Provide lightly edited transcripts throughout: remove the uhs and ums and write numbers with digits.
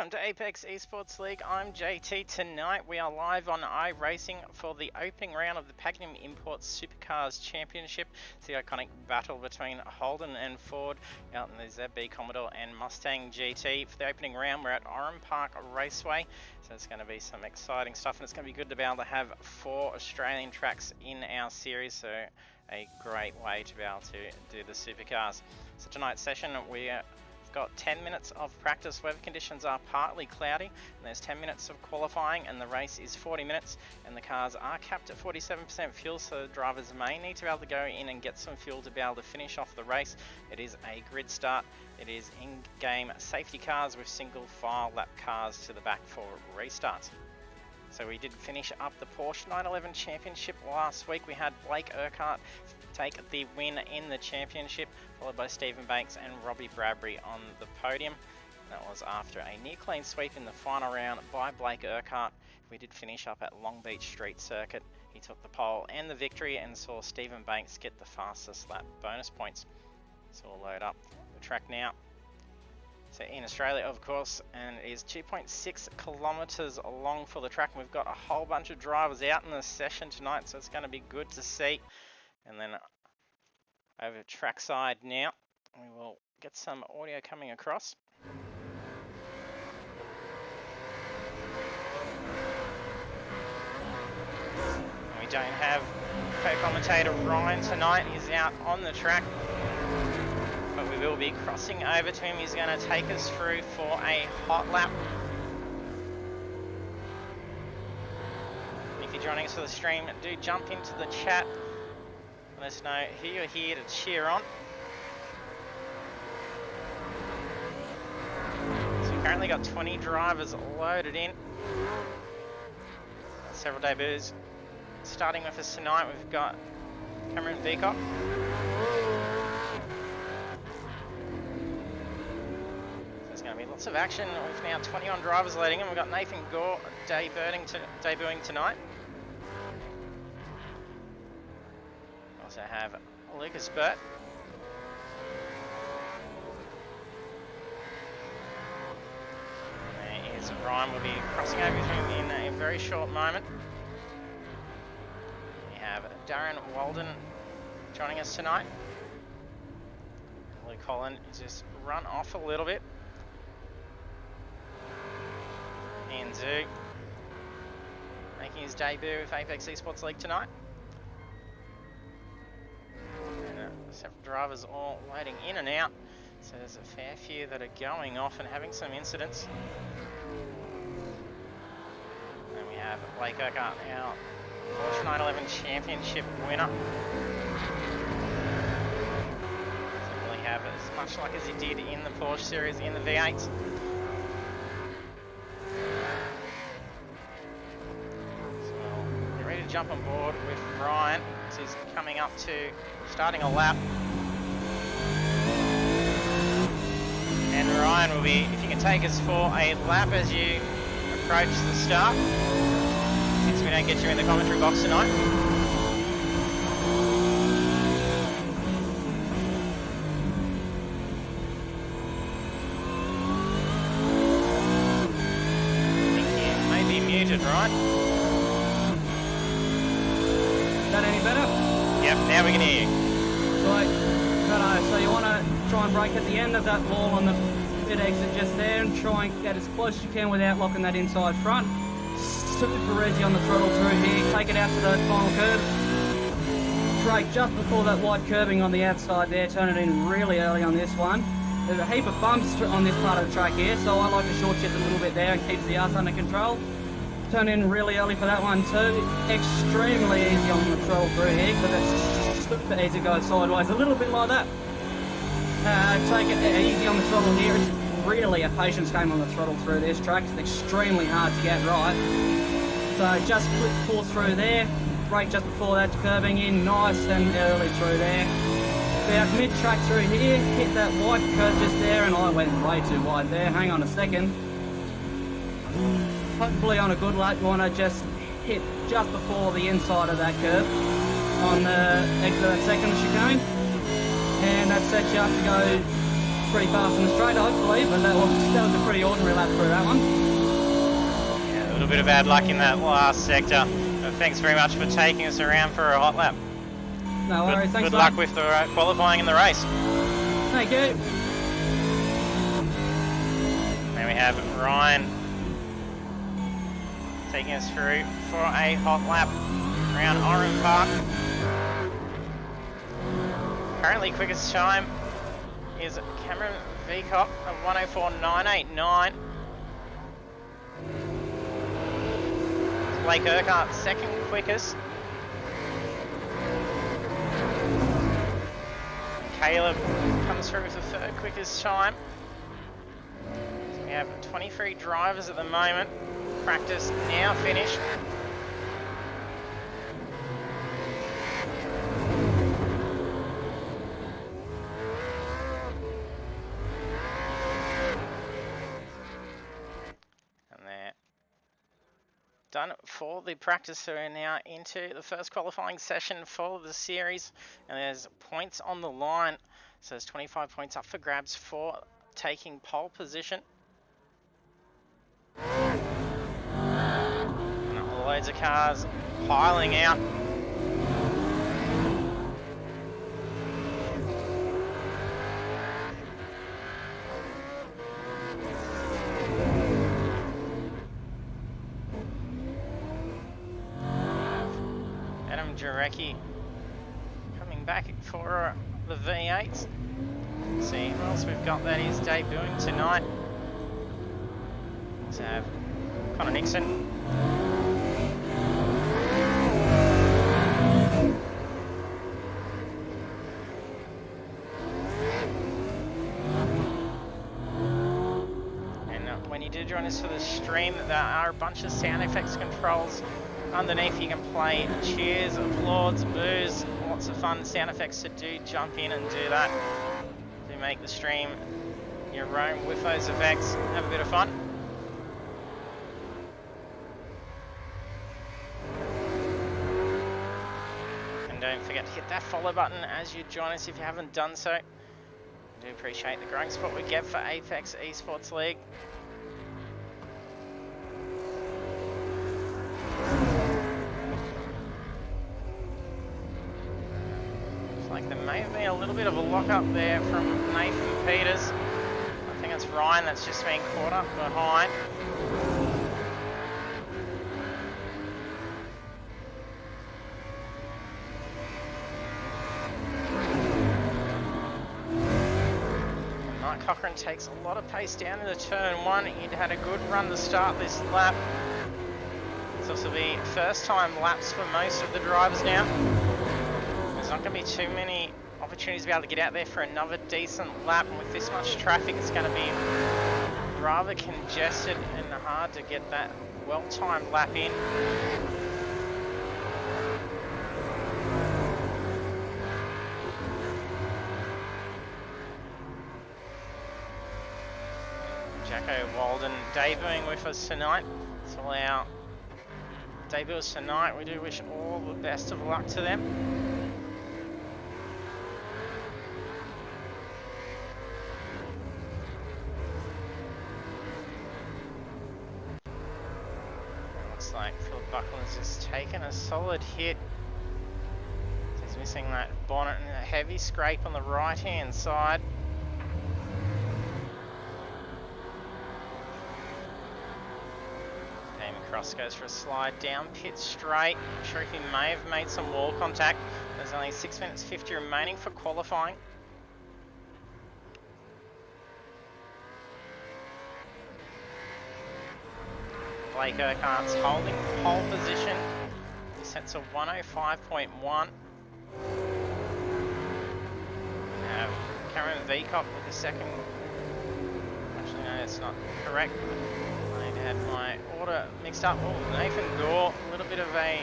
welcome to Apex Esports League. I'm JT. Tonight we are live on iRacing for the opening round of the Pagnian Imports Supercars Championship. It's the iconic battle between Holden and Ford out in the ZB Commodore and Mustang GT. For the opening round we're at Oran Park Raceway, so it's going to be some exciting stuff, and it's going to be good to be able to have 4 Australian tracks in our series, so a great way to be able to do the supercars. So tonight's session we've got 10 minutes of practice. Weather conditions are partly cloudy, and there's 10 minutes of qualifying, and the race is 40 minutes, and the cars are capped at 47% fuel, so the drivers may need to be able to go in and get some fuel to be able to finish off the race. It is a grid start. It is in-game safety cars with single file lap cars to the back for restarts. So we did finish up the Porsche 911 Championship last week. We had Blake Urquhart take the win in the championship, followed by Stephen Banks and Robbie Bradbury on the podium. That was after a near clean sweep in the final round by Blake Urquhart. We did finish up at Long Beach Street Circuit. He took the pole and the victory and saw Stephen Banks get the fastest lap bonus points. So we'll load up the track now. So in Australia, of course, and it is 2.6 kilometres long for the track. And we've got a whole bunch of drivers out in the session tonight, so it's going to be good to see. And then over trackside now, we will get some audio coming across. We don't have co-commentator Ryan tonight. He's out on the track, but we will be crossing over to him. He's going to take us through for a hot lap. If you're joining us for the stream, do jump into the chat. Let us know who you're here to cheer on. So we've currently got 20 drivers loaded in. Several debuts. Starting with us tonight, we've got Cameron Beacock. Lots of action. We've now 21 drivers loading in. We've got Nathan Gault debuting tonight. We also have Lucas Burt. And there is Ryan. We'll be crossing over with him in a very short moment. We have Darren Walden joining us tonight. Luke Holland has just run off a little bit. Ian Zhu making his debut with Apex Esports League tonight. And several drivers all loading in and out, so there's a fair few that are going off and having some incidents. And we have Blake Urquhart, our Porsche 911 Championship winner. Doesn't really have as much luck as he did in the Porsche series in the V8s. Jump on board with Ryan as he's coming up to starting a lap. And Ryan will be, if you can take us for a lap as you approach the start, since we don't get you in the commentary box tonight. I think you may be muted, Ryan. Any better? Yep, now we can hear you. Right, so you want to try and brake at the end of that wall on the pit exit just there and try and get as close as you can without locking that inside front. Super easy on the throttle through here, take it out to the final curve. Brake just before that wide curving on the outside there, turn it in really early on this one. There's a heap of bumps on this part of the track here, so I like to short shift a little bit there and keeps the arse under control. Turn in really early for that one too. Extremely easy on the throttle through here because it's super easy to go sideways, a little bit like that. Take it easy on the throttle here. It's really a patience game on the throttle through this track. It's extremely hard to get right. So just pull through there, brake just before that curving in, nice and early through there. About mid-track through here, hit that wide curve just there, and I went way too wide there. Hang on a second. Hopefully on a good lap, you want to just hit just before the inside of that curve on the exit of that second chicane. And that sets you up to go pretty fast in the straight, hopefully, but that was a pretty ordinary lap through that one. Yeah, a little bit of bad luck in that last sector. But thanks very much for taking us around for a hot lap. No worries, thanks, Good luck with the qualifying in the race. Thank you. Then we have Ryan taking us through for a hot lap around Oran Park. Currently quickest time is Cameron Veacock of 1:04.989. Blake Urquhart second quickest. Caleb comes through with the third quickest time. So we have 23 drivers at the moment. Practice now finished. And they're done for the practice, so we're now into the first qualifying session for the series, and there's points on the line. So there's 25 points up for grabs for taking pole position. And loads of cars piling out. Jarecki coming back for the V8s. See who else we've got that is debuting tonight. Let's have Connor Nixon. And when you do join us for the stream, there are a bunch of sound effects controls underneath. You can play cheers, applause, boos, lots of fun sound effects, so do jump in and do that. Do make the stream your own with those effects. Have a bit of fun. And don't forget to hit that follow button as you join us if you haven't done so. I do appreciate the growing support we get for Apex eSports League. Like there may have been a little bit of a lock up there from Nathan Peters. I think it's Ryan that's just been caught up behind. Mike Cochran takes a lot of pace down into turn one. He'd had a good run to start this lap. This will be first time laps for most of the drivers now. There's not going to be too many opportunities to be able to get out there for another decent lap, and with this much traffic it's going to be rather congested and hard to get that well-timed lap in. Jacko Walden debuting with us tonight. So our debuts tonight, we do wish all the best of luck to them. Like Phillip Buckland's just taken a solid hit. He's missing that bonnet and a heavy scrape on the right hand side. Damon Cross goes for a slide down pit straight. I'm sure if he may have made some wall contact. There's only 6 minutes 50 remaining for qualifying. Blake Urquhart's holding pole position. He sets a 1:05.1. Cameron Veacock with the second. Actually, no, that's not correct. I had my order mixed up. Oh, Nathan Gault, a little bit of a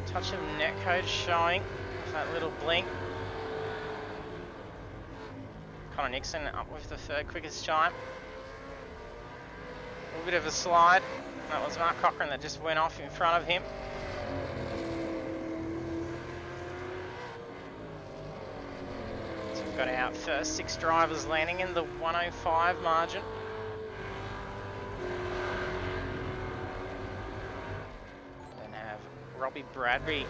touch of netcode showing with that little blink. Connor Nixon up with the third quickest time. A little bit of a slide. That was Mark Cochran that just went off in front of him. Got our first 6 drivers landing in the 105 margin. Then have Robbie Bradby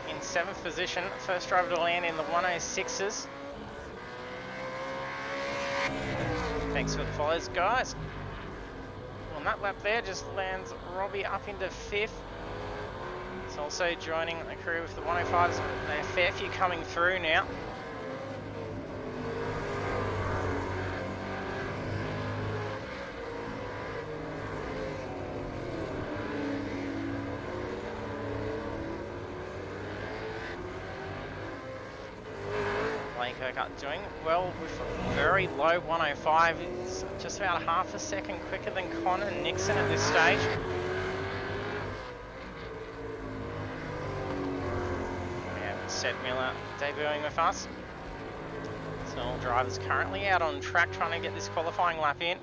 in 7th position, first driver to land in the 106s. Thanks for the follows, guys. On that lap there, just lands Robbie up into 5th. It's also joining the crew with the 105s. There are a fair few coming through now. Doing well with a very low 105. It's just about half a second quicker than Connor Nixon at this stage. We have Seth Miller debuting with us. So all drivers currently out on track trying to get this qualifying lap in.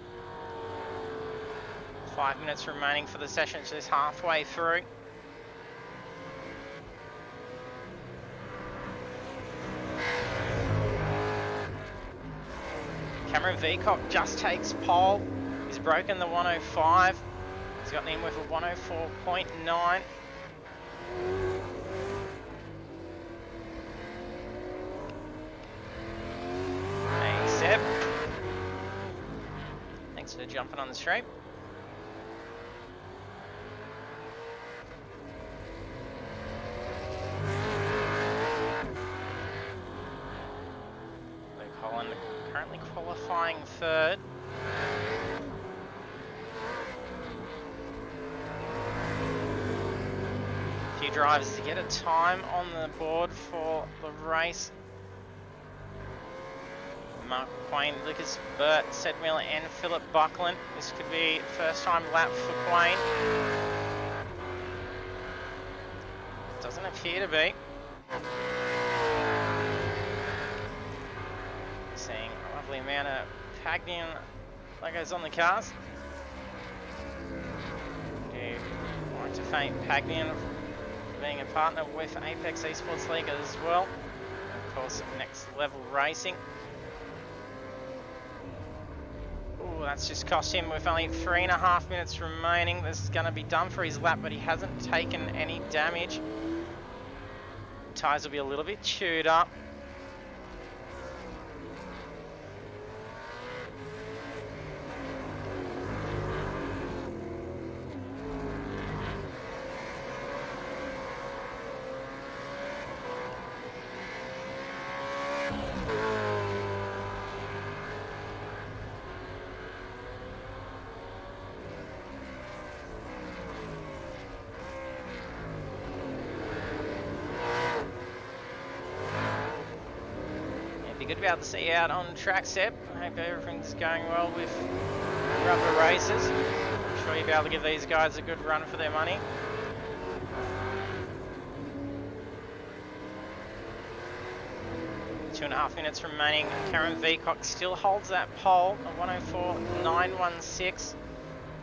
5 minutes remaining for the session, just halfway through. Cameron Veacock just takes pole. He's broken the 105. He's gotten in with a 104.9. Hey Seb. Thanks for jumping on the straight. Currently qualifying 3rd. A few drivers to get a time on the board for the race. Mark Quain, Lucas Burt, Sed Miller and Phillip Buckland. This could be first time lap for Quain. Doesn't appear to be. Seeing a lovely amount of Pagnian logos on the cars. Do like to thank Pagnian for being a partner with Apex eSports League as well. And of course, Next Level Racing. Ooh, that's just cost him with only 3.5 minutes remaining. This is going to be done for his lap, but he hasn't taken any damage. Tyres will be a little bit chewed up. Good to be able to see you out on track, Seb. I hope everything's going well with rubber races. I'm sure you'll be able to give these guys a good run for their money. Two and a half minutes remaining. Cameron Veacock still holds that pole, a 104.916.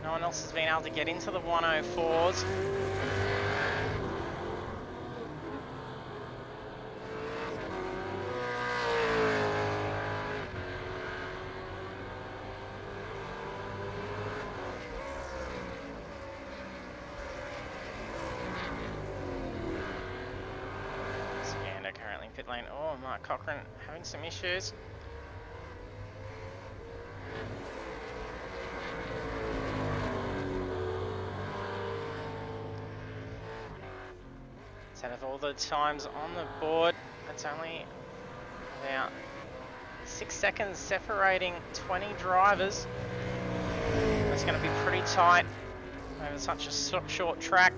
No one else has been able to get into the 104s. Pit lane. Oh, Mark Cochran having some issues. So out of all the times on the board, that's only about 6 seconds separating 20 drivers. That's going to be pretty tight over such a short track.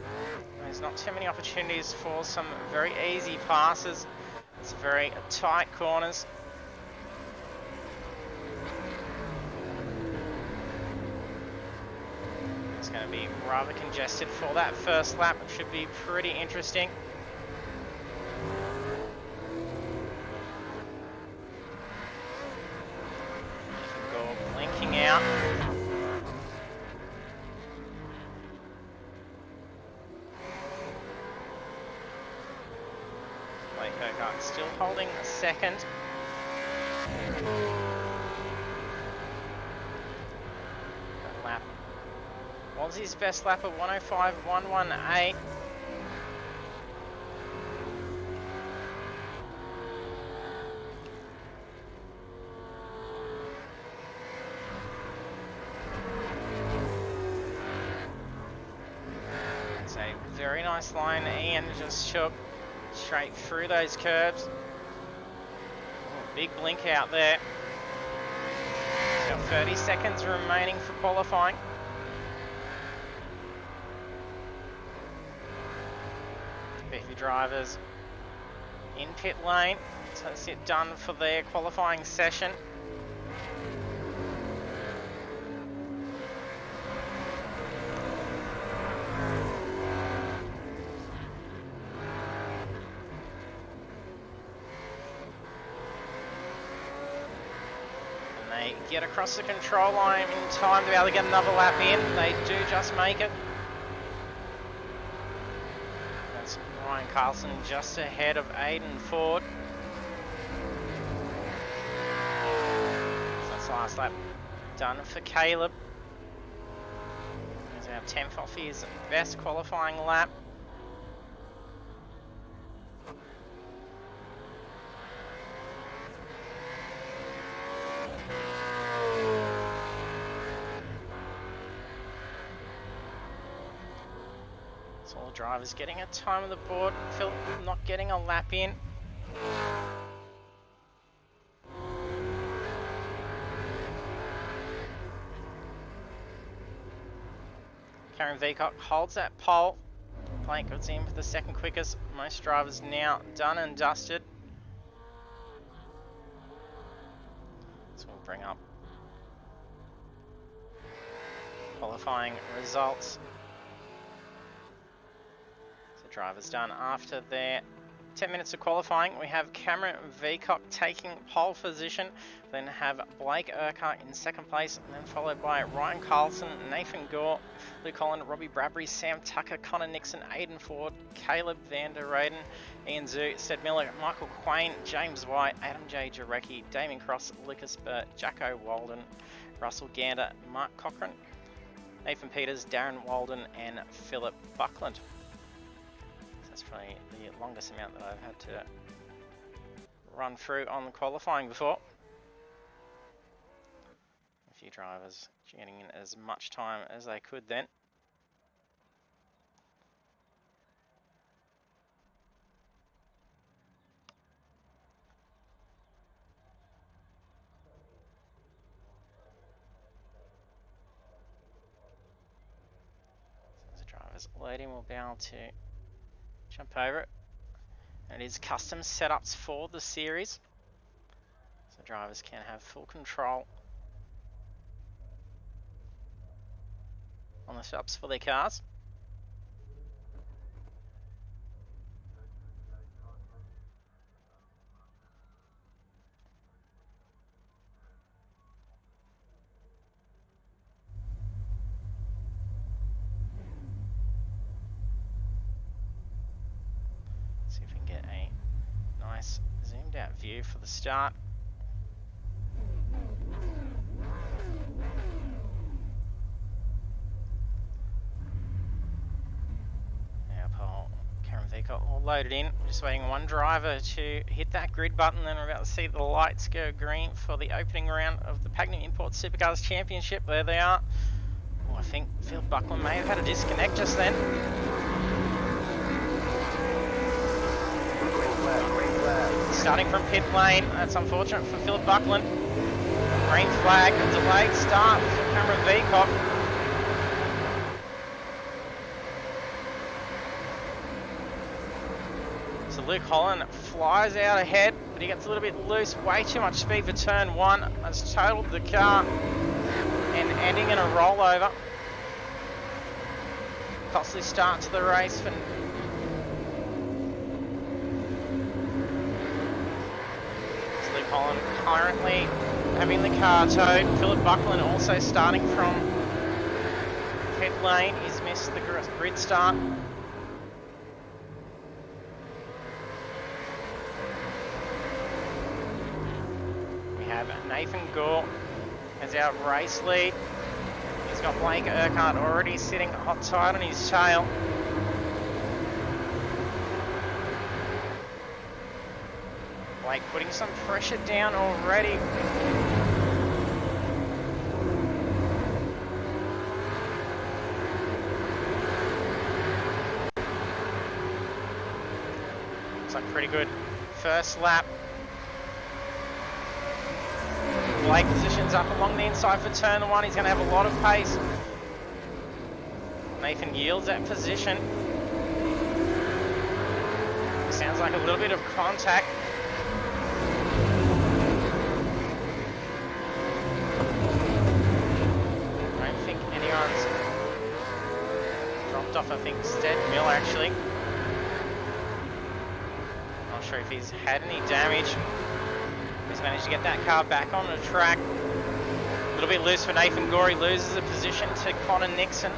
There's not too many opportunities for some very easy passes. It's very tight corners. It's going to be rather congested for that first lap. It should be pretty interesting. Gault blinking out. Still holding second. Lap was his best lap of 105.118. It's a very nice line. Ian just shook straight through those curbs. Oh, big blink out there. So 30 seconds remaining for qualifying. Beefy drivers in pit lane. So that's it done for their qualifying session. Get across the control line in time to be able to get another lap in. They do just make it. That's Ryan Carlson just ahead of Aiden Ford. So that's the last lap done for Caleb. He's our 10th off his best qualifying lap. All drivers getting a time on the board. Phillip not getting a lap in. Karen Veacock holds that pole. Blake goes in for the second quickest. Most drivers now done and dusted. So we'll bring up qualifying results. Drivers done after their 10 minutes of qualifying. We have Cameron Veacock taking pole position, then have Blake Urquhart in second place, and then followed by Ryan Carlson, Nathan Gault, Luke Holland, Robbie Bradbury, Sam Tucker, Connor Nixon, Aiden Ford, Caleb van der Reyden, Ian Zhu, Sted Miller, Michael Quain, James White, Adam J. Jarecki, Damien Cross, Lucas Burt, Jacko Walden, Russell Gander, Mark Cochran, Nathan Peters, Darren Walden, and Phillip Buckland. That's probably the longest amount that I've had to run through on the qualifying before. A few drivers getting in as much time as they could then. So as the drivers loading, we'll be able to jump over it. And it is custom setups for the series, so drivers can have full control on the setups for their cars. See if we can get a nice zoomed out view for the start. Now pole, Karen Veacock all loaded in. We're just waiting on one driver to hit that grid button, then we're about to see the lights go green for the opening round of the Pagnian Imports Supercars Championship. There they are. Oh, I think Phillip Buckland may have had a disconnect just then. Starting from pit lane, that's unfortunate for Phillip Buckland. Green flag, a delayed start for Cameron Veacock. So Luke Holland flies out ahead, but he gets a little bit loose, way too much speed for turn one. That's totaled the car and ending in a rollover. Costly start to the race for Holland currently having the car towed. Phillip Buckland also starting from pit lane. He's missed the grid start. We have have Nathan Gault as our race lead. He's got Blake Urquhart already sitting hot tight on his tail. Blake putting some pressure down already. Looks like pretty good first lap. Blake positions up along the inside for turn one. He's going to have a lot of pace. Nathan yields that position. Sounds like a little bit of contact. I don't think anyone's dropped off. I think Stead Mill actually. Not sure if he's had any damage. He's managed to get that car back on the track. A little bit loose for Nathan Gore. He loses the position to Connor Nixon.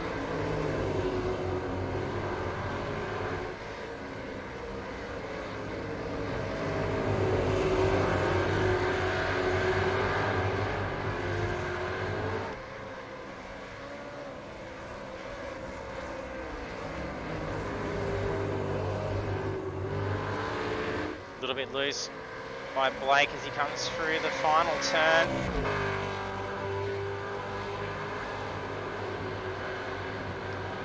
A little bit loose by Blake as he comes through the final turn.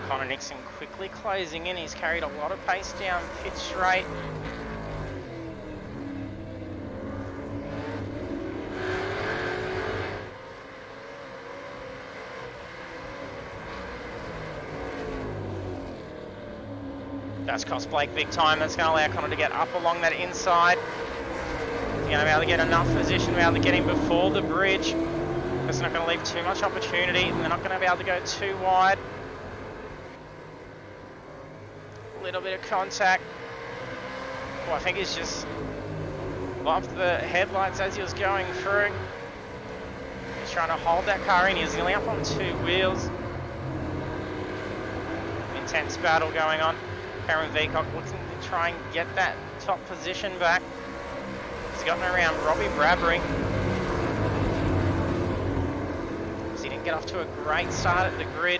Connor Nixon quickly closing in. He's carried a lot of pace down pit straight. That's cost Blake big time. That's going to allow Connor to get up along that inside. He's going to be able to get enough position to be able to get him before the bridge. That's not going to leave too much opportunity. They're not going to be able to go too wide. A little bit of contact. Well, I think he's just lobbed the headlights as he was going through. He's trying to hold that car in. He's nearly up on two wheels. Intense battle going on. Cameron Veacock looking to try and get that top position back. He's gotten around Robbie Bradbury. So he didn't get off to a great start at the grid.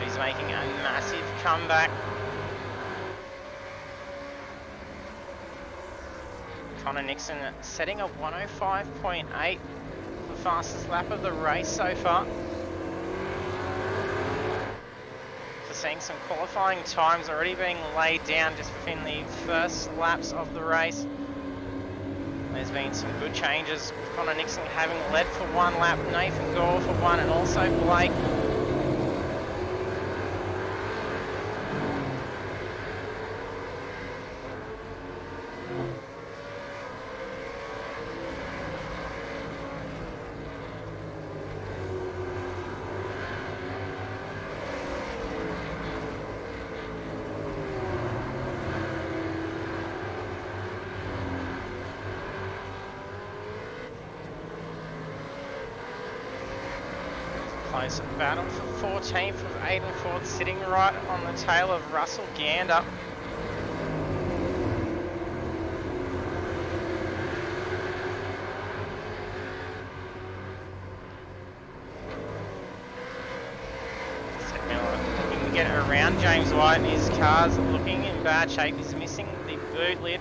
He's making a massive comeback. Connor Nixon setting a 105.8, the fastest lap of the race so far. Seeing some qualifying times already being laid down just within the first laps of the race. There's been some good changes. Connor Nixon having led for one lap, Nathan Gore for one, and also Blake. Close battle for 14th with Aiden Ford sitting right on the tail of Russell Gander. Looking to get around James White, and his car's looking in bad shape. He's missing the boot lid.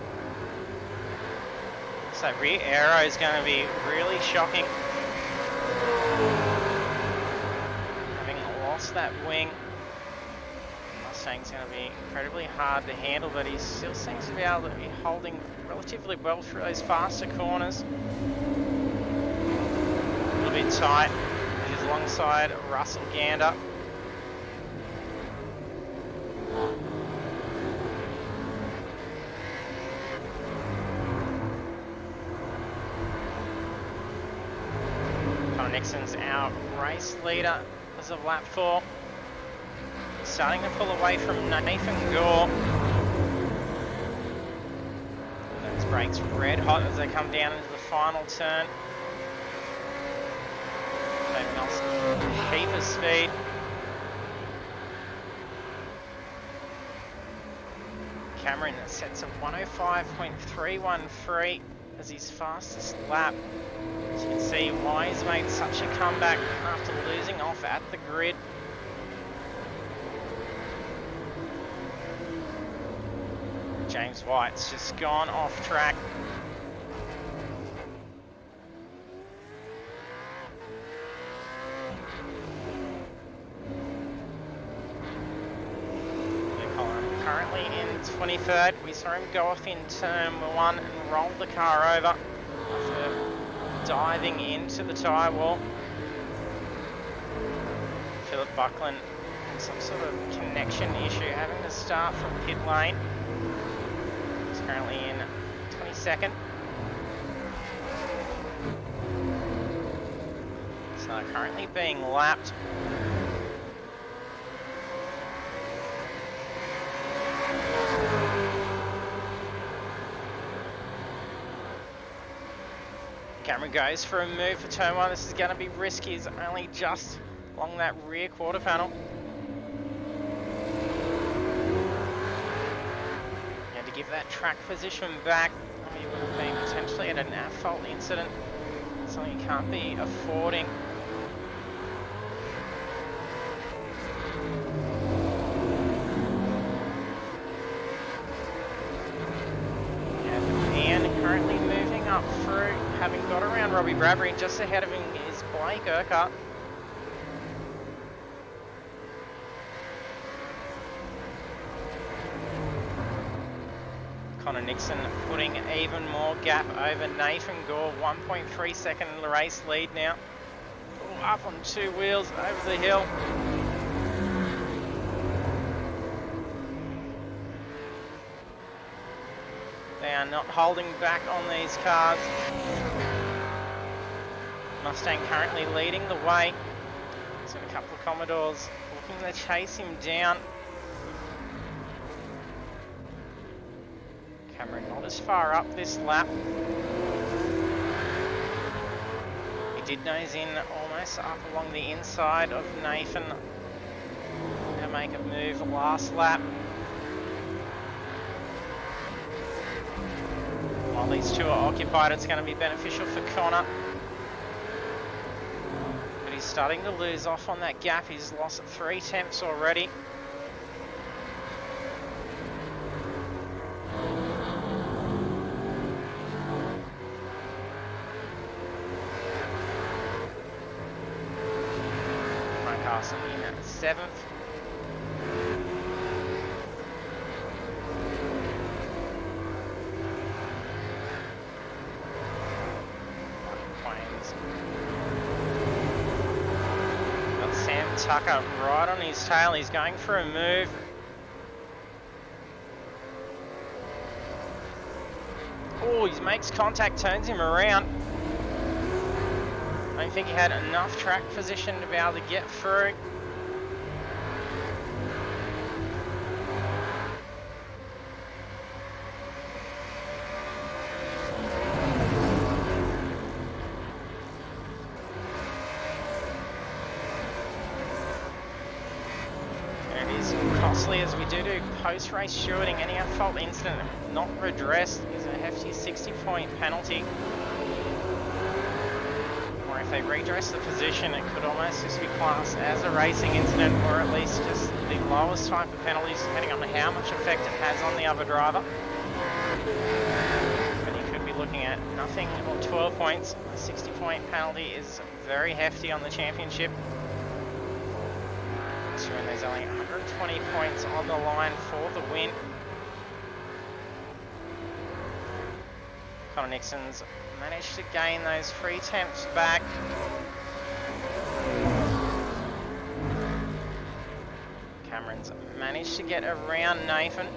So rear aero is going to be really shocking. That wing, Mustang's going to be incredibly hard to handle, but he still seems to be able to be holding relatively well through those faster corners. A little bit tight. He's alongside Russell Gander. Connor Nixon's our race leader as of lap 4. Starting to pull away from Nathan Gore. Those brakes red hot as they come down into the final turn. They've lost a heap of speed. Cameron sets a 105.313 as his fastest lap. As you can see why he's made such a comeback after losing off at the grid. James White's just gone off track. Currently in 23rd. We saw him go off in turn 1 and roll the car over after diving into the tyre wall. Phillip Buckland, some sort of connection issue, having to start from pit lane. He's currently in 22nd. So currently being lapped. Cameron goes for a move for turn 1. This is going to be risky. He's only just along that rear quarter panel. And to give that track position back, he would have been potentially at an asphalt incident. Something you can't be affording. Currently moving up through, having got around Robbie Bradbury. Just ahead of him is Blake Urquhart. Connor Nixon putting even more gap over Nathan Gault. 1.3 second race lead now. Ooh, up on 2 wheels over the hill. They are not holding back on these cars. Mustang currently leading the way. He's got a couple of Commodores looking to chase him down. Cameron not as far up this lap. He did nose in almost up along the inside of Nathan. Gonna make a move last lap. While these two are occupied, it's going to be beneficial for Connor. But he's starting to lose off on that gap. He's lost 3 tenths already. Ryan Carson in at 7th. Tucker right on his tail. He's going for a move. Oh, he makes contact, turns him around. I don't think he had enough track position to be able to get through. As we do post-race shooting, any at-fault incident not redressed is a hefty 60-point penalty. Or if they redress the position, it could almost just be classed as a racing incident, or at least just the lowest type of penalties, depending on how much effect it has on the other driver. But you could be looking at nothing or 12 points. A 60-point penalty is very hefty on the championship. When there's only 120 points on the line for the win. Connor Nixon's managed to gain those 3 tenths back. Cameron's managed to get around Nathan.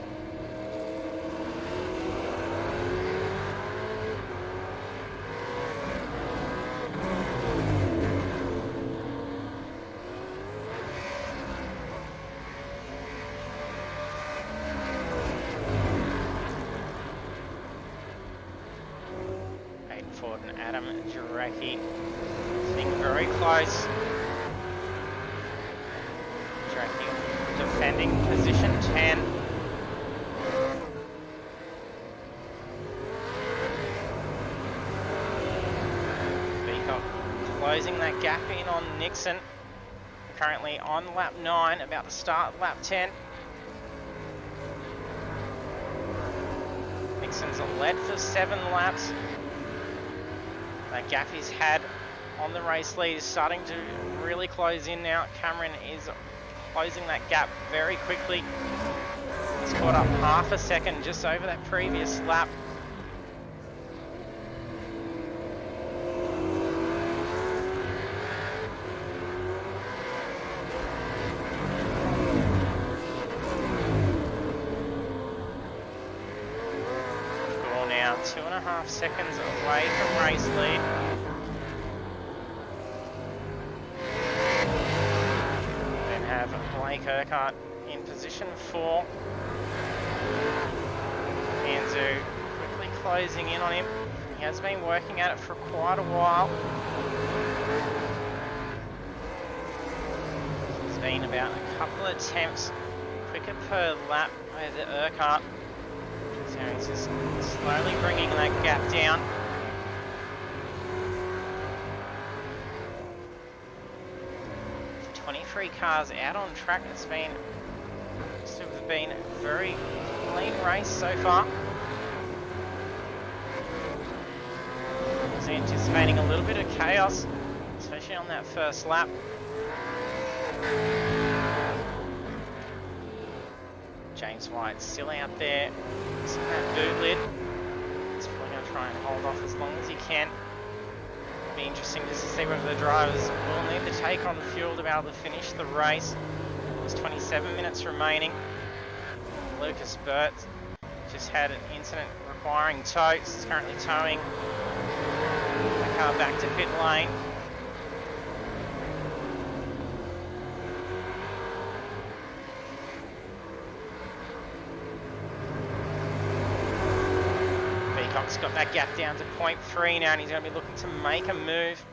Being very close. Tracking, defending position 10. gap in on Nixon. Currently on lap 9, about to start lap 10. Nixon's led for 7 laps. That gap he's had on the race lead is starting to really close in now. Cameron is closing that gap very quickly. He's caught up half a second just over that previous lap. We're now 2.5 seconds away from race lead. Then have Blake Urquhart in position 4. Anzu quickly closing in on him. He has been working at it for quite a while. He's been about a couple of attempts quicker per lap over Urquhart. So he's just slowly bringing that gap down. The 23 cars out on track. It's been a very clean race so far. I was anticipating a little bit of chaos, especially on that first lap. James White's still out there, using that boot lid. He's probably going to try and hold off as long as he can. It'll be interesting just to see whether the drivers will need to take on fuel to be able to finish the race. There's 27 minutes remaining. Lucas Burt just had an incident requiring tow. He's currently towing the car back to pit lane. Peacock's got that gap down to 0.3 now, and he's going to be looking to make a move.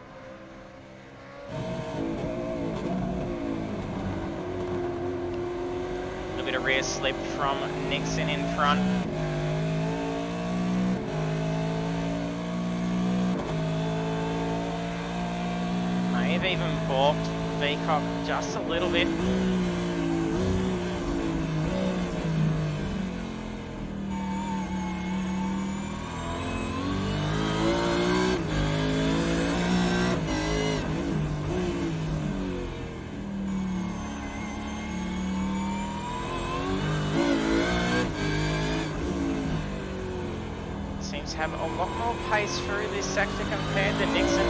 Bit of rear slip from Nixon in front. May have even balked Peacock just a little bit. Have a lot more pace through this sector compared to Nixon.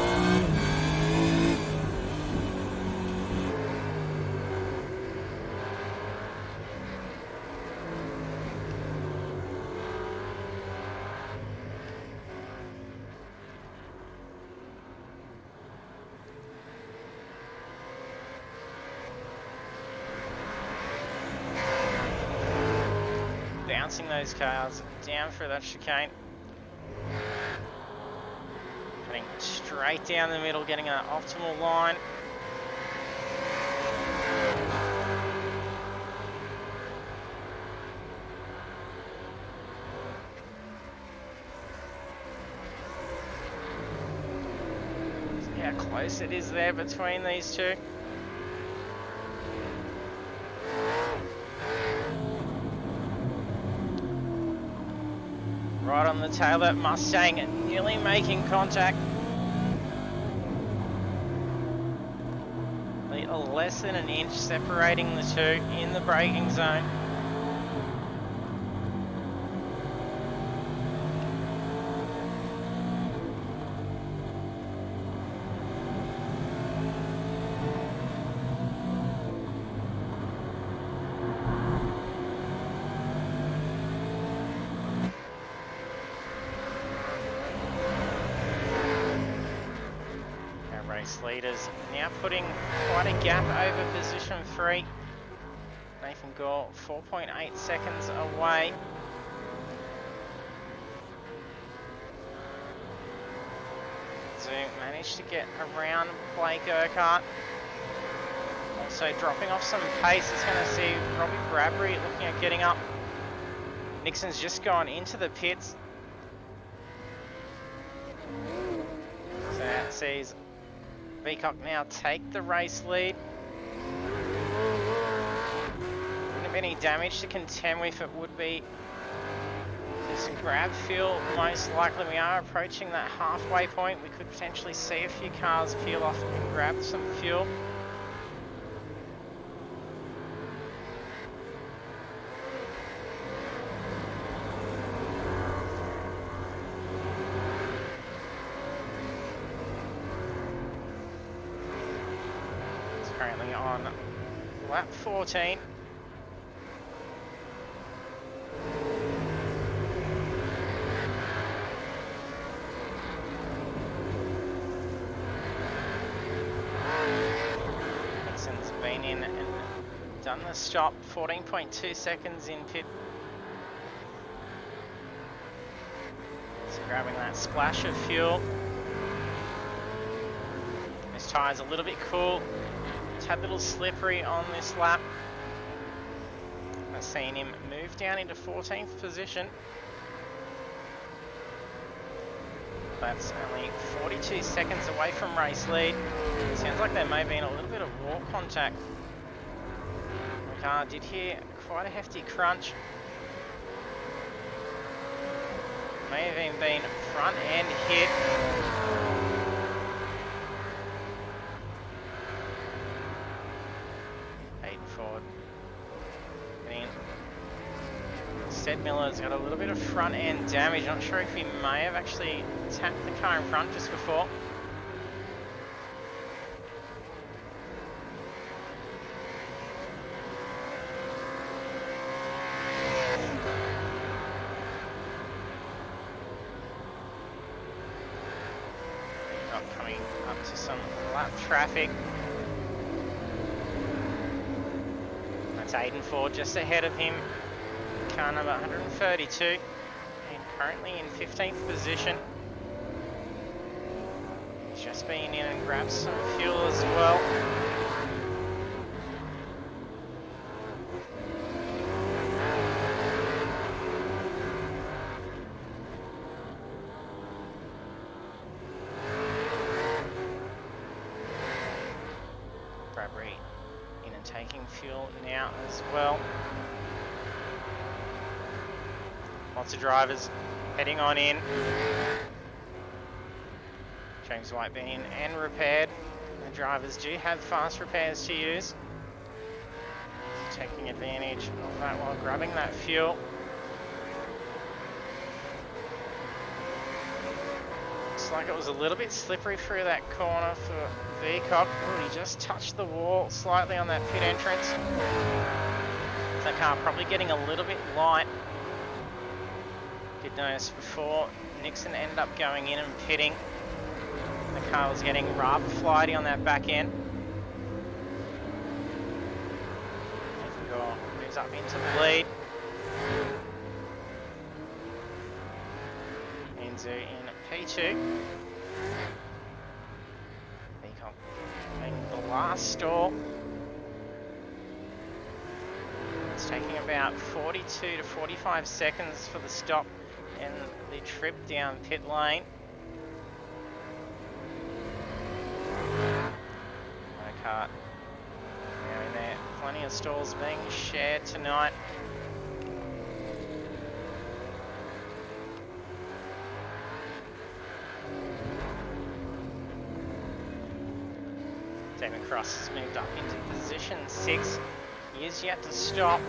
Bouncing those cars down through that chicane. Cutting straight down the middle, getting an optimal line. See how close it is there between these two. Right on the tail of that Mustang and nearly making contact. Less than an inch separating the two in the braking zone. Leaders now putting quite a gap over position 3. Nathan Gault 4.8 seconds away. Zoom managed to get around Blake Urquhart. Also dropping off some pace. Is going to see Robbie Bradbury looking at getting up. Nixon's just gone into the pits. So that sees Peacock now take the race lead. Wouldn't have any damage to contend with. It would be just grab fuel. Most likely we are approaching that halfway point. We could potentially see a few cars peel off and grab some fuel. Currently on lap 14. Nixon's been in and done the stop. 14.2 seconds in pit. Just grabbing that splash of fuel. His tyre's a little bit cool. Tad little slippery on this lap. I've seen him move down into 14th position. That's only 42 seconds away from race lead. Sounds like there may have been a little bit of wall contact. The car did hear quite a hefty crunch. May have even been front end hit. Miller's got a little bit of front end damage. Not sure if he may have actually tapped the car in front just before. Not coming up to some lap traffic. That's Aiden Ford just ahead of him. Car number 132 and currently in 15th position. He's just been in and grabbed some fuel as well. Bradbury in and taking fuel now as well. Lots of drivers heading on in. James White been in and repaired. The drivers do have fast repairs to use. Taking advantage of that while grabbing that fuel. Looks like it was a little bit slippery through that corner for Peacock. Oh, he just touched the wall slightly on that pit entrance. That car probably getting a little bit light. Did notice before Nixon ended up going in and pitting. The car was getting rather flighty on that back end. Nathan Gault moves up into the lead. Enzo in P2. Peacock making the last stall. It's taking about 42 to 45 seconds for the stop and the trip down pit lane. Kart now in there. Plenty of stalls being shared tonight. Damon Cross has moved up into position 6. He is yet to stop.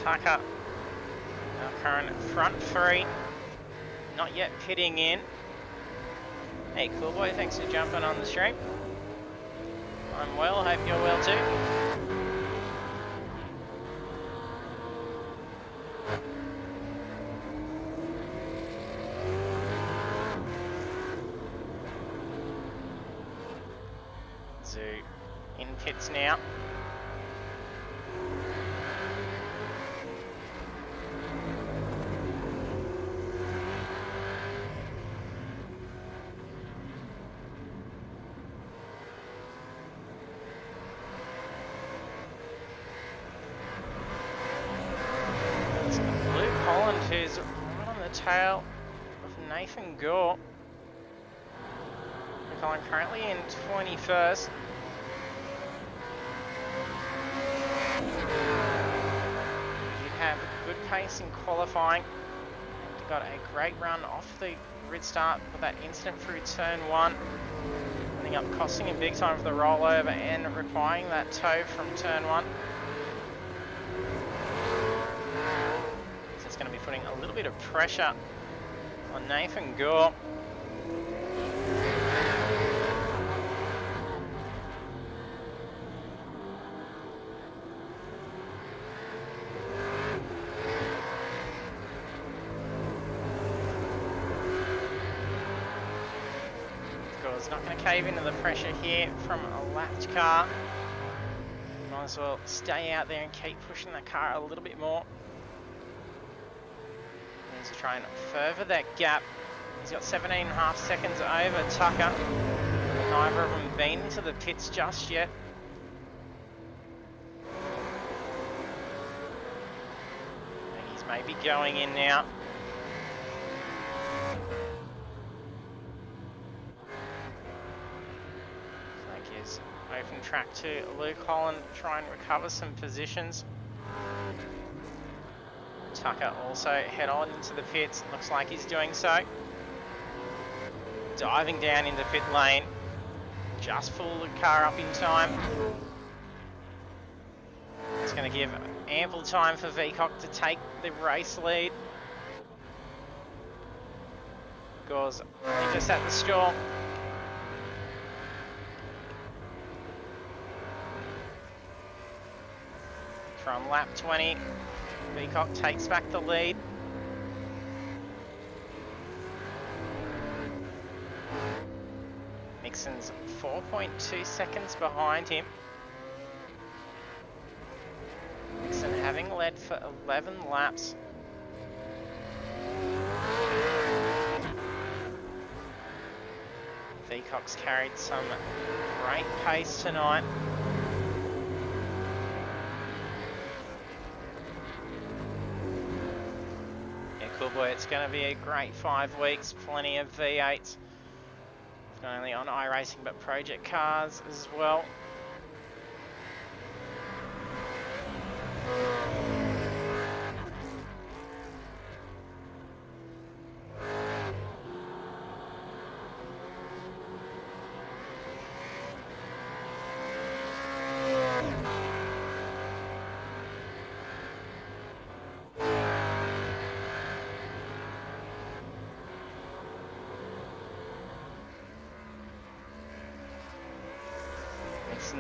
Tucker, our current front 3, not yet pitting in. Hey, cool boy, thanks for jumping on the stream. I'm well, hope you're well too. Zoo in pits now. Buckland, who's right on the tail of Nathan Gault. Buckland currently in 21st. You have good pace in qualifying. They got a great run off the grid start with that incident through turn 1. Ending up costing him big time for the rollover and requiring that tow from turn 1. So it's going to be putting a little bit of pressure on Nathan Gault. It's not going to cave into the pressure here from a lapped car. Might as well stay out there and keep pushing the car a little bit more. Needs to try and further that gap. He's got 17.5 seconds over Tucker. Neither of them been into the pits just yet. And he's maybe going in now. Open track to Luke Holland, try and recover some positions. Tucker also head on into the pits, looks like he's doing so. Diving down into pit lane, just pull the car up in time. It's going to give ample time for Veacock to take the race lead. Gore's only just at the stall. From lap 20, Veacock takes back the lead. Nixon's 4.2 seconds behind him. Nixon having led for 11 laps. Veacock's carried some great pace tonight. Cool boy, it's going to be a great 5 weeks, plenty of V8s, not only on iRacing but project cars as well.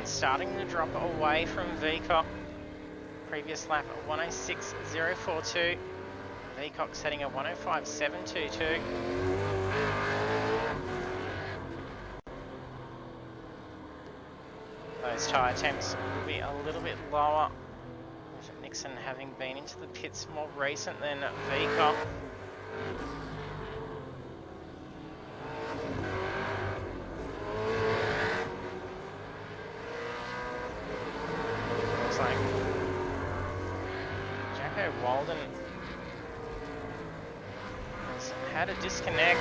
Starting to drop away from Veacock. Previous lap at 106.042. Veacock setting a 105.722. Those tyre temps will be a little bit lower, with Nixon having been into the pits more recent than Veacock. Walden has had a disconnect.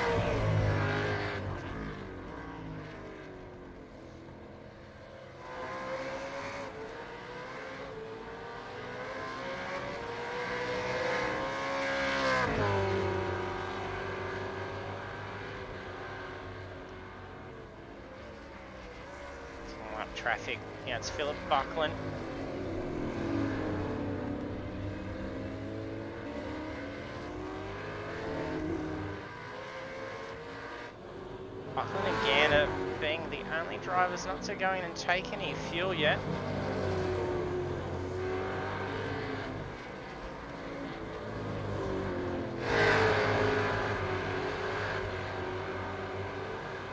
Lap traffic. Yeah, it's Phillip Buckland. Buckland again being the only drivers not to go in and take any fuel yet.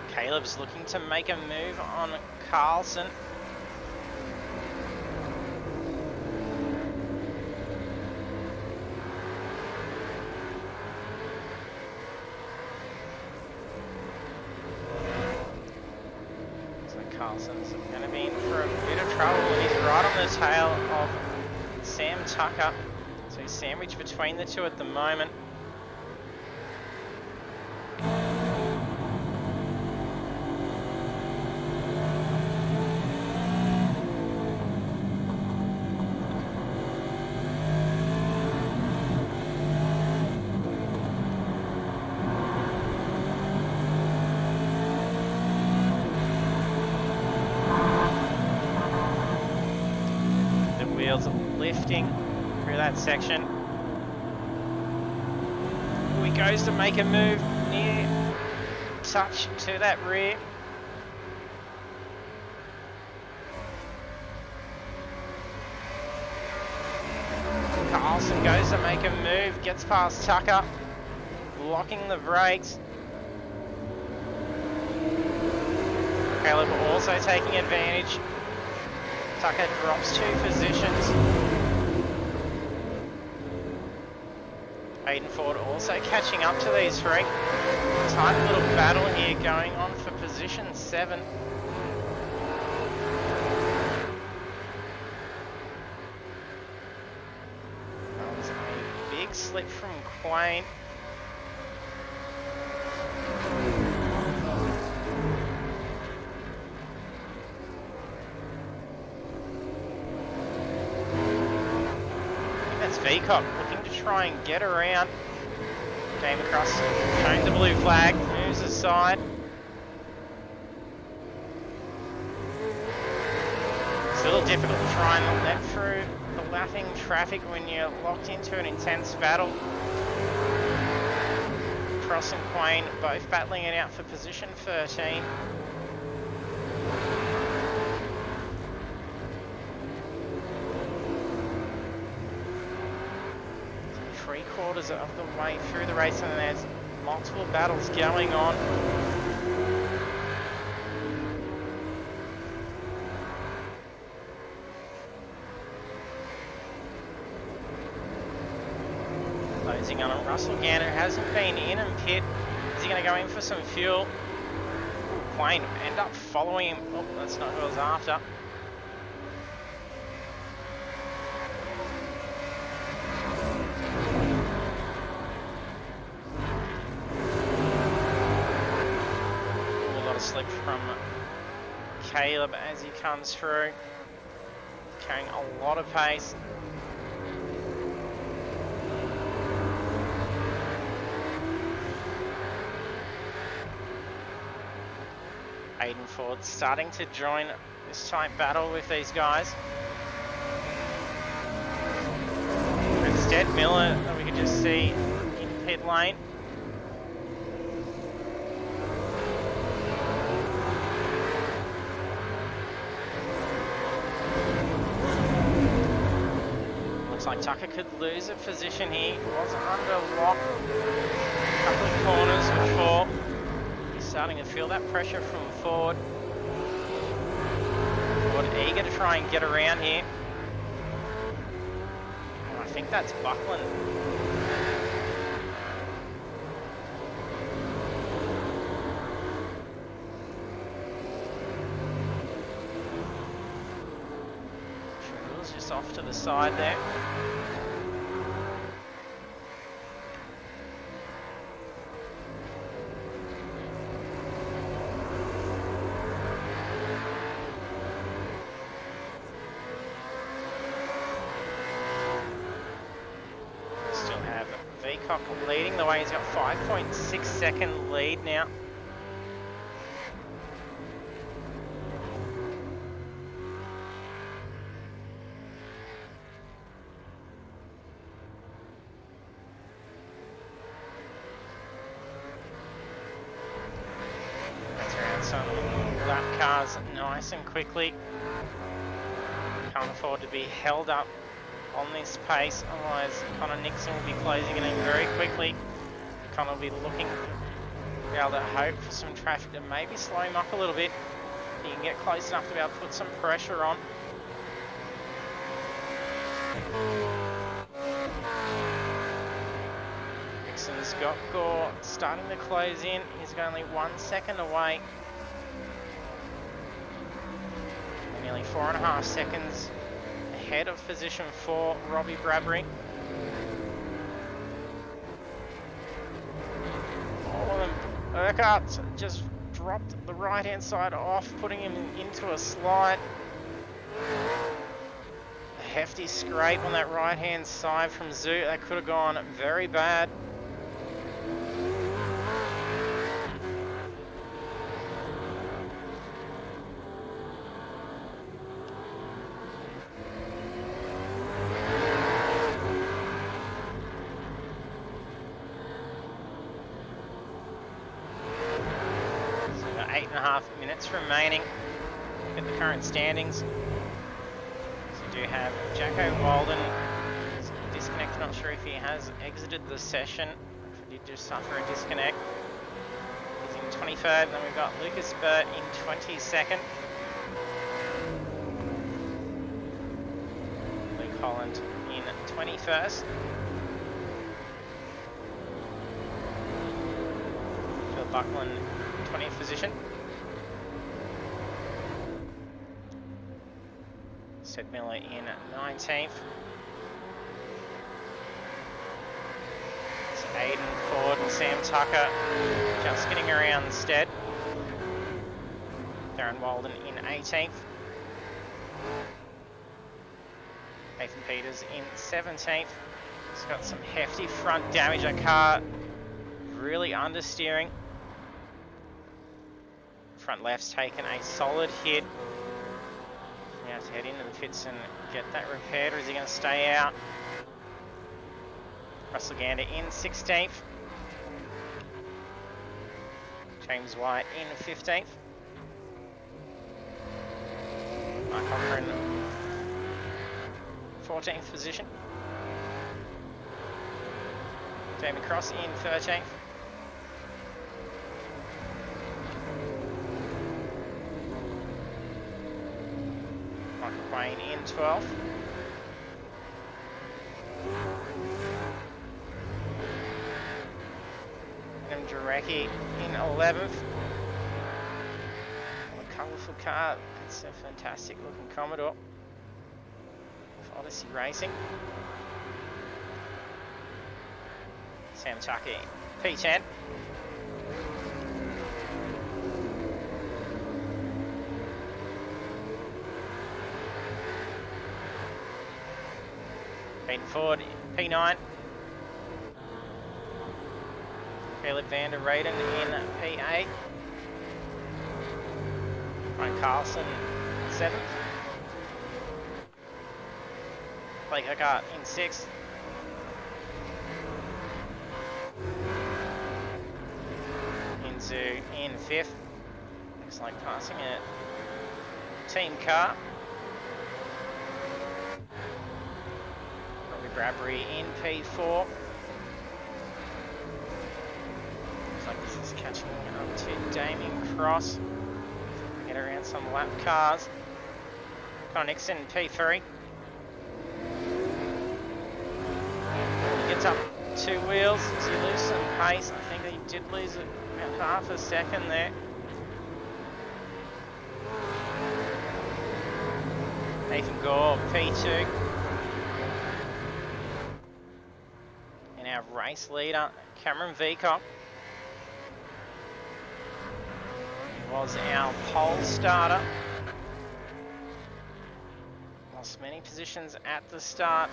Caleb's looking to make a move on Carlson. Carlson's going to be in for a bit of trouble. He's right on the tail of Sam Tucker. So he's sandwiched between the two at the moment. Lifting through that section. He goes to make a move near touch to that rear. Carlson goes to make a move, gets past Tucker, blocking the brakes. Caleb also taking advantage. Tucker drops 2 positions. Hayden Ford also catching up to these 3. Tight little battle here going on for position 7. That was a big slip from Quain. Peacock looking to try and get around. Came across, showing the blue flag, moves aside. It's a little difficult to try and let through the lapping traffic when you're locked into an intense battle. Cross and Quain both battling it out for position 13. Three-quarters of the way through the race, and there's multiple battles going on. Closing on Russell Gannon hasn't been in pit. Is he going to go in for some fuel? Quain end up following him. Oh, that's not who I was after. Slip from Caleb as he comes through, carrying a lot of pace. Hayden Ford starting to join this tight battle with these guys. Instead, Miller, that we could just see in pit lane. Like Tucker could lose a position here. He wasn't under lock. A couple of corners before. He's starting to feel that pressure from Ford. Ford eager to try and get around here. And I think that's Buckland. Just off to the side there. Still have Veacock leading the way. He's got 5.6 second lead now. Lap cars nice and quickly. Can't afford to be held up on this pace, otherwise Connor Nixon will be closing it in very quickly. Connor will be looking to be able to hope for some traffic to maybe slow him up a little bit. He can get close enough to be able to put some pressure on. Nixon's got Gault starting to close in. He's only 1 second away. Nearly 4.5 seconds ahead of position 4, Robbie Bradbury. Urquhart just dropped the right-hand side off, putting him into a slide. A hefty scrape on that right-hand side from Zoo. That could have gone very bad. So we've got 8.5 minutes remaining at the current standings. So we do have Jacko Walden disconnected. Not sure if he has exited the session. If he did just suffer a disconnect. He's in 23rd. Then we've got Lucas Burt in 22nd. Luke Holland in 21st. Phillip Buckland 20th position. Seth Miller in 19th. It's Aiden Ford and Sam Tucker just getting around instead. Darren Walden in 18th. Nathan Peters in 17th. He's got some hefty front damage. That car really understeering. Front left's taken a solid hit. Now to head into the pits and get that repaired, or is he going to stay out? Russell Gander in 16th. James White in 15th. Mark Cochran 14th position. Damon Cross in 13th. Michael Quain in 12th. Adam Jarecki in 11th. What a colourful car. It's a fantastic looking Commodore of Odyssey Racing. Sam Tucker P10. Peyton Ford, P9. Philip Vander Reyden in P8. Brian Carlson, 7th. Blake Urquhart in 6th. Inzu in 5th. Looks like passing a team car. Bradbury in P4. Looks like this is catching up to Damien Cross. Get around some lap cars. Connor Nixon in P3. He gets up 2 wheels. Does he lose some pace? I think he did lose it about half a second there. Nathan Gore, P2. Our race leader, Cameron Veacock. He was our pole starter. Lost many positions at the start,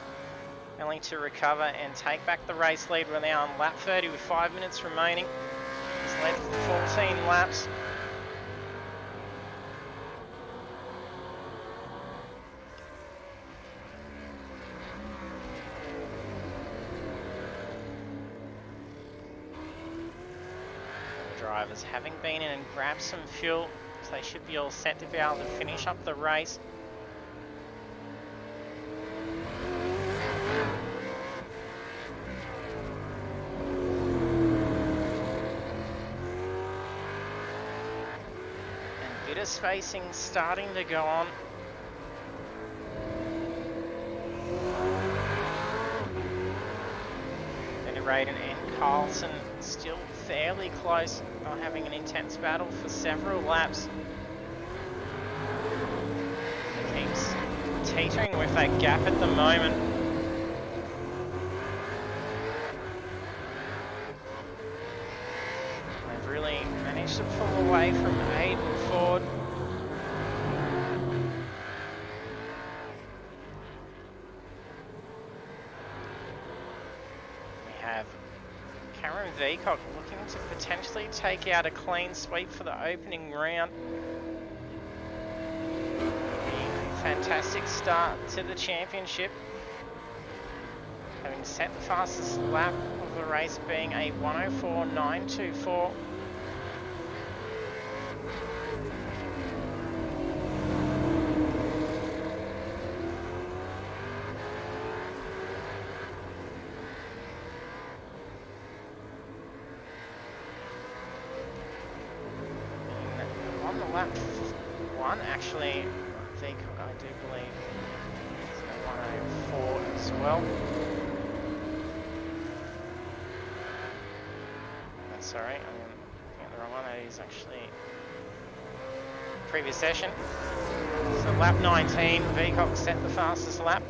only to recover and take back the race lead. We're now on lap 30 with 5 minutes remaining. He's led for 14 laps. Drivers having been in and grabbed some fuel, so they should be all set to be able to finish up the race. And bit of spacing starting to go on. Raiden and Carlson still fairly close, not having an intense battle for several laps. Keeps teetering with that gap at the moment. really managed to pull away from Aiden Ford. We have Cameron Veacock looking to potentially take out a clean sweep for the opening round. A fantastic start to the championship, having set the fastest lap of the race being a 1:04.924. On the lap one, actually, Veacock, I do believe, is a 1:04 as well. Sorry, I'm looking at the wrong one. That is actually previous session. So lap 19, Veacock set the fastest lap.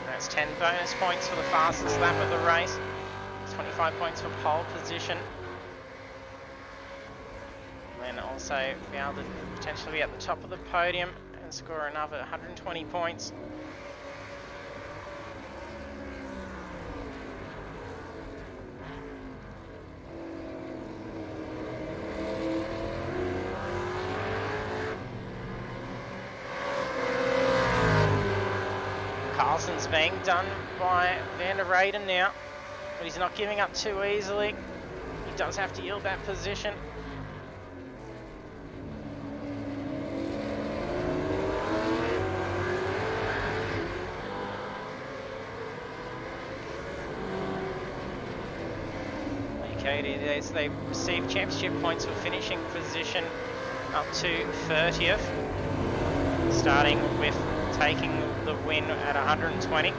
That's 10 bonus points for the fastest lap of the race. 25 points for pole position. And then also be able to potentially be at the top of the podium and score another 120 points. Carlson's being done by Van der Reyden now, but he's not giving up too easily. He does have to yield that position. Okay, they receive championship points for finishing position up to 30th, starting with taking the win at 120, and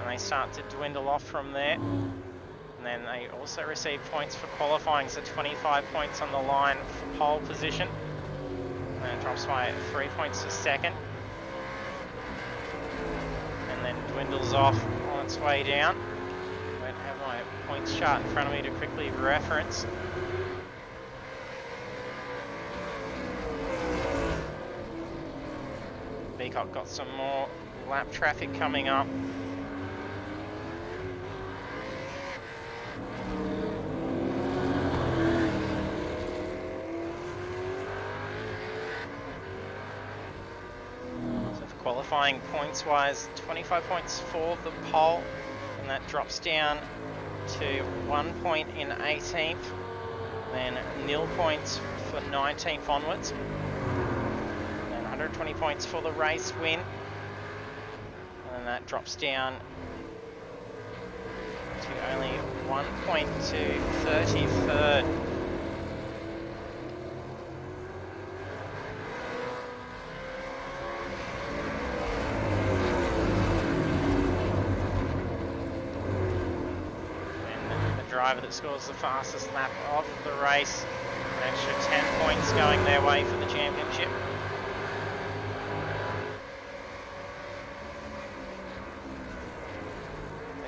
they start to dwindle off from there. And then they also receive points for qualifying, so 25 points on the line for pole position, and it drops by 3 points to second, and then dwindles off on its way down. I don't have my points chart in front of me to quickly reference. Veacock got some more lap traffic coming up. So for qualifying points wise, 25 points for the pole, and that drops down to 1 point in 18th, then 0 points for 19th onwards. 120 points for the race win, and that drops down to only 1 point to 33rd. And the driver that scores the fastest lap of the race, an extra 10 points going their way for the championship.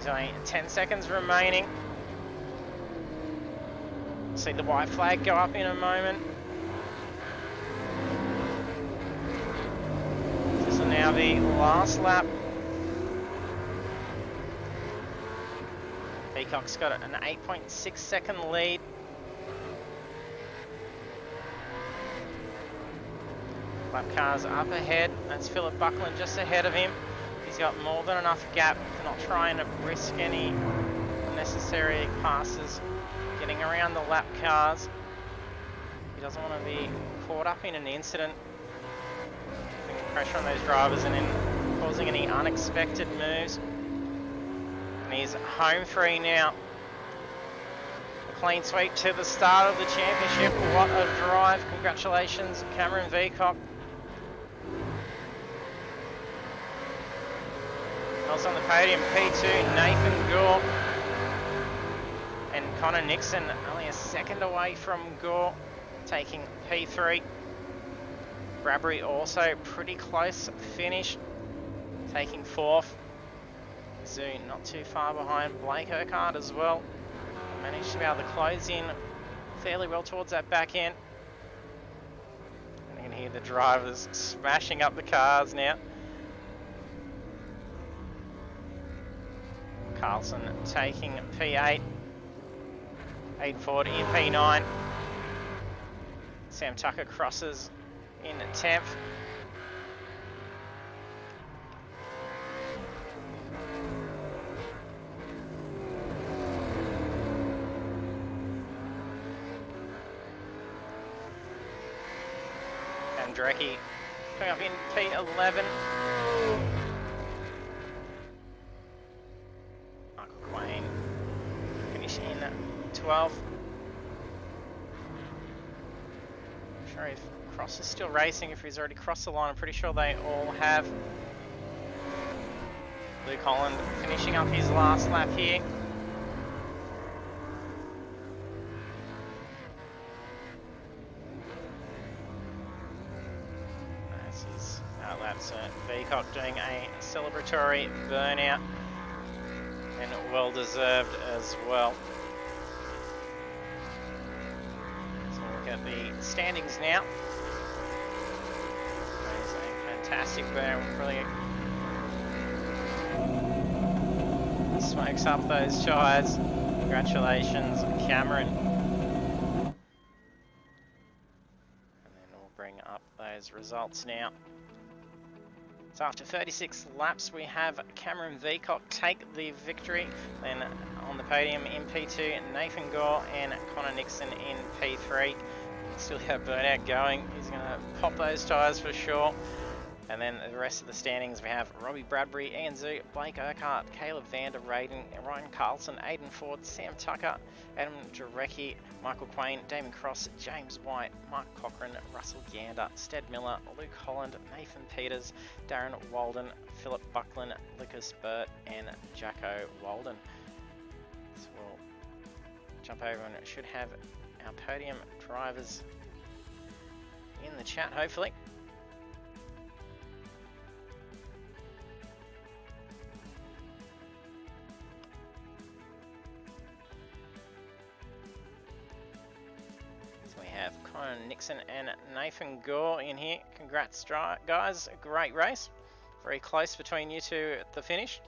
Only 10 seconds remaining. See the white flag go up in a moment. This will now be last lap. Veacock's got an 8.6 second lead. Lap cars up ahead. That's Phillip Buckland just ahead of him. He's got more than enough gap to not try and risk any unnecessary passes getting around the lap cars. He doesn't want to be caught up in an incident, putting pressure on those drivers and then causing any unexpected moves. And he's home free now. A clean sweep to the start of the championship. What a drive. Congratulations, Cameron Veacock. Also on the podium, P2, Nathan Gault, and Connor Nixon only a second away from Gault, taking P3. Bradbury also pretty close finish, taking 4th. Zoo not too far behind. Blake Urquhart as well. Managed to be able to close in fairly well towards that back end. And you can hear the drivers smashing up the cars now. Carlson taking P8. Aiden Ford in P9. Sam Tucker crosses in 10th. And Drecky coming up in P11. Michael Quain finish in 12th. Not sure if Cross is still racing, if he's already crossed the line. I'm pretty sure they all have. Luke Holland finishing up his last lap here. As his laps, Veacock doing a celebratory burnout, and well deserved as well. So look at the standings now. There's a fantastic burn, really smokes up those tyres. Congratulations, Cameron. And then we'll bring up those results now. So after 36 laps, we have Cameron Veacock take the victory. Then on the podium in P2, Nathan Gore and Connor Nixon in P3. Still have burnout going. He's going to pop those tyres for sure. And then the rest of the standings, we have Robbie Bradbury, Ian Zoo, Blake Urquhart, Caleb Vander Rayden, Ryan Carlson, Aiden Ford, Sam Tucker, Adam Jarecki, Michael Quain, Damon Cross, James White, Mark Cochran, Russell Gander, Stead Miller, Luke Holland, Nathan Peters, Darren Walden, Phillip Buckland, Lucas Burt, and Jacko Walden. So we'll jump over and should have our podium drivers in the chat, hopefully. Connor Nixon and Nathan Gore in here. Congrats, guys. A great race. Very close between you two at the finish.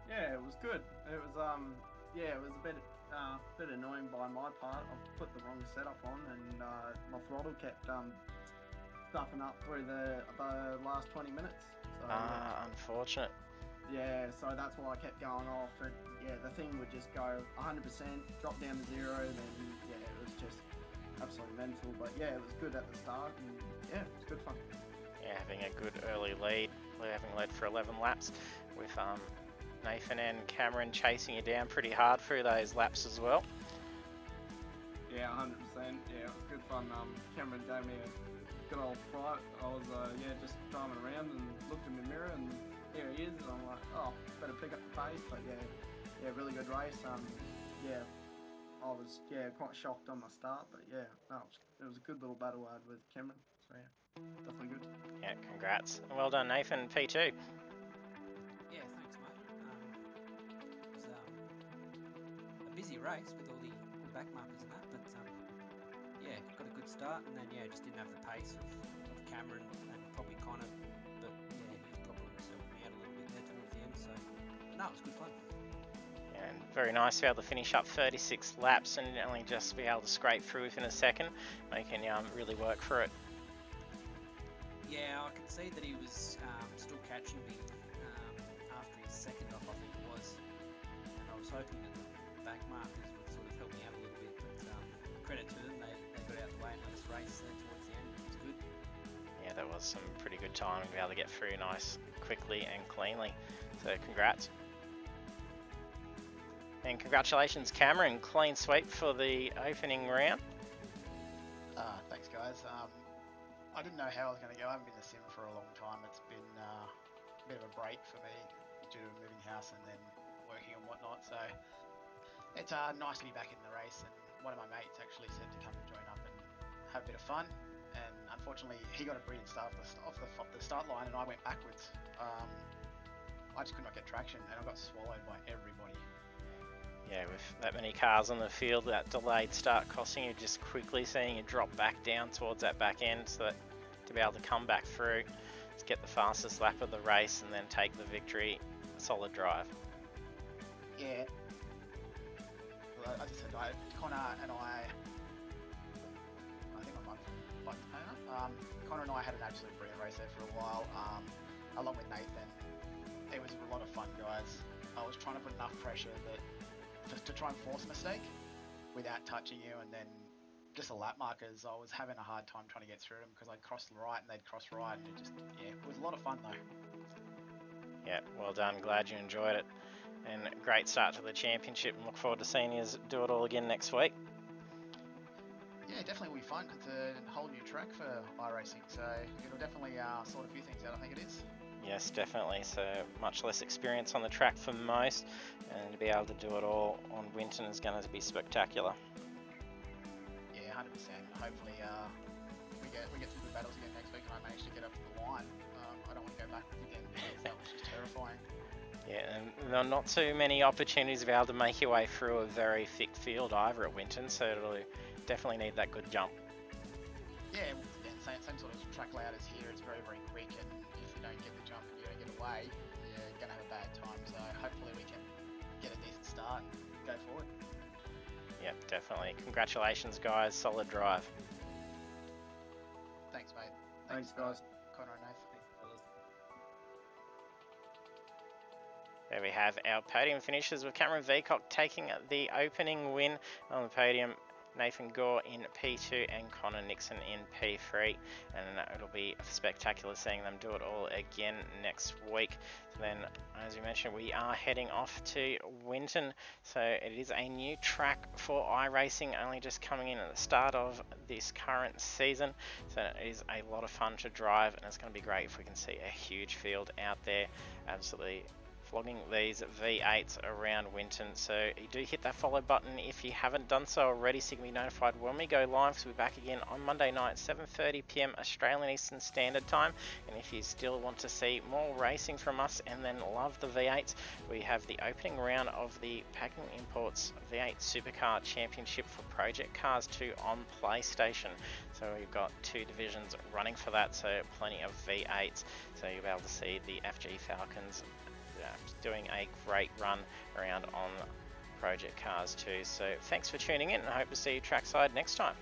Yeah, it was good. It was yeah, it was a bit annoying by my part. I put the wrong setup on, and my throttle kept stuffing up through the last 20 minutes. So, unfortunate. Yeah, so that's why I kept going off, and yeah, the thing would just go 100%, drop down to 0, and then yeah, it was just absolutely mental. But yeah, it was good at the start, and yeah, it was good fun. Yeah, having a good early lead, having led for 11 laps, with Nathan and Cameron chasing you down pretty hard through those laps as well. Yeah, 100%. Yeah, it was good fun. Cameron gave me a good old fright. I was just driving around and looked in the mirror, and there he is, and I'm like, oh, better pick up the pace. But yeah, really good race. Yeah, I was quite shocked on my start, but yeah, no, it was a good little battle I had with Cameron. So yeah, definitely good. Yeah, congrats. Well done, Nathan. P2. Yeah, thanks, mate. It was a busy race with all the back markers and that, but yeah, got a good start, and then yeah, just didn't have the pace of Cameron and probably Connor, but yeah, he was probably helping me out a little bit there towards the end. So no, it was good fun. And very nice to be able to finish up 36 laps and only just be able to scrape through within a second, making you really work for it. Yeah, I could see that he was still catching me after his second off, I think it was, and I was hoping that the back markers would sort of help me out a little bit, but credit to them, they got out the way and let us race there towards the end. It was good. Yeah, that was some pretty good timing to be able to get through nice, quickly and cleanly, so congrats. And congratulations, Cameron, clean sweep for the opening round. Thanks, guys. I didn't know how I was going to go. I haven't been to sim for a long time. It's been a bit of a break for me due to moving house and then working and whatnot. So it's nice to be back in the race. And one of my mates actually said to come and join up and have a bit of fun. And unfortunately, he got a brilliant start off the start line, and I went backwards. I I just could not get traction, and I got swallowed by everybody. Yeah, with that many cars on the field, that delayed start costing you, just quickly seeing you drop back down towards that back end, so that to be able to come back through, to get the fastest lap of the race and then take the victory. Solid drive. Yeah. Well, as I said, Connor and I think I might have Buckland. Connor and I had an absolute brilliant race there for a while, along with Nathan. It was a lot of fun, guys. I was trying to put enough pressure that to try and force a mistake without touching you, and then just the lap markers, I was having a hard time trying to get through them because I'd cross right and they'd cross right, and it was a lot of fun though. Yeah, well done. Glad you enjoyed it. And great start to the championship, and look forward to seeing you do it all again next week. Yeah, definitely will be fun. It's a whole new track for iRacing, so it'll definitely sort a few things out, I think it is. Yes, definitely. So much less experience on the track for most, and to be able to do it all on Winton is going to be spectacular. Yeah, 100%. Hopefully we get some good battles again next week, and I manage to get up to the line. I don't want to go backwards again because that was just terrifying. Yeah, and there are not too many opportunities to be able to make your way through a very thick field either at Winton, so it'll definitely need that good jump. Yeah, same sort of track layout as here. It's very, very quick, and if you don't get the jump and you don't get away, you're going to have a bad time. So hopefully we can get a decent start and go forward. Yeah, definitely. Congratulations, guys. Solid drive. Thanks, mate. Thanks, guys. Connor and Nathan. There we have our podium finishes, with Cameron Veacock taking the opening win on the podium, Nathan Gore in P2 and Connor Nixon in P3, and it'll be spectacular seeing them do it all again next week. So then, as we mentioned, we are heading off to Winton, so it is a new track for iRacing, only just coming in at the start of this current season, so it is a lot of fun to drive, and it's going to be great if we can see a huge field out there absolutely flogging these V8s around Winton. So you do hit that follow button if you haven't done so already, so you can be notified when we go live. So we'll be back again on Monday night, 7:30 PM Australian Eastern Standard Time. And if you still want to see more racing from us and then love the V8s, we have the opening round of the Pagnian Imports V8 Supercar Championship for Project Cars 2 on PlayStation. So we've got 2 divisions running for that, so plenty of V8s. So you'll be able to see the FG Falcons doing a great run around on Project Cars 2. So thanks for tuning in, and I hope to see you trackside next time.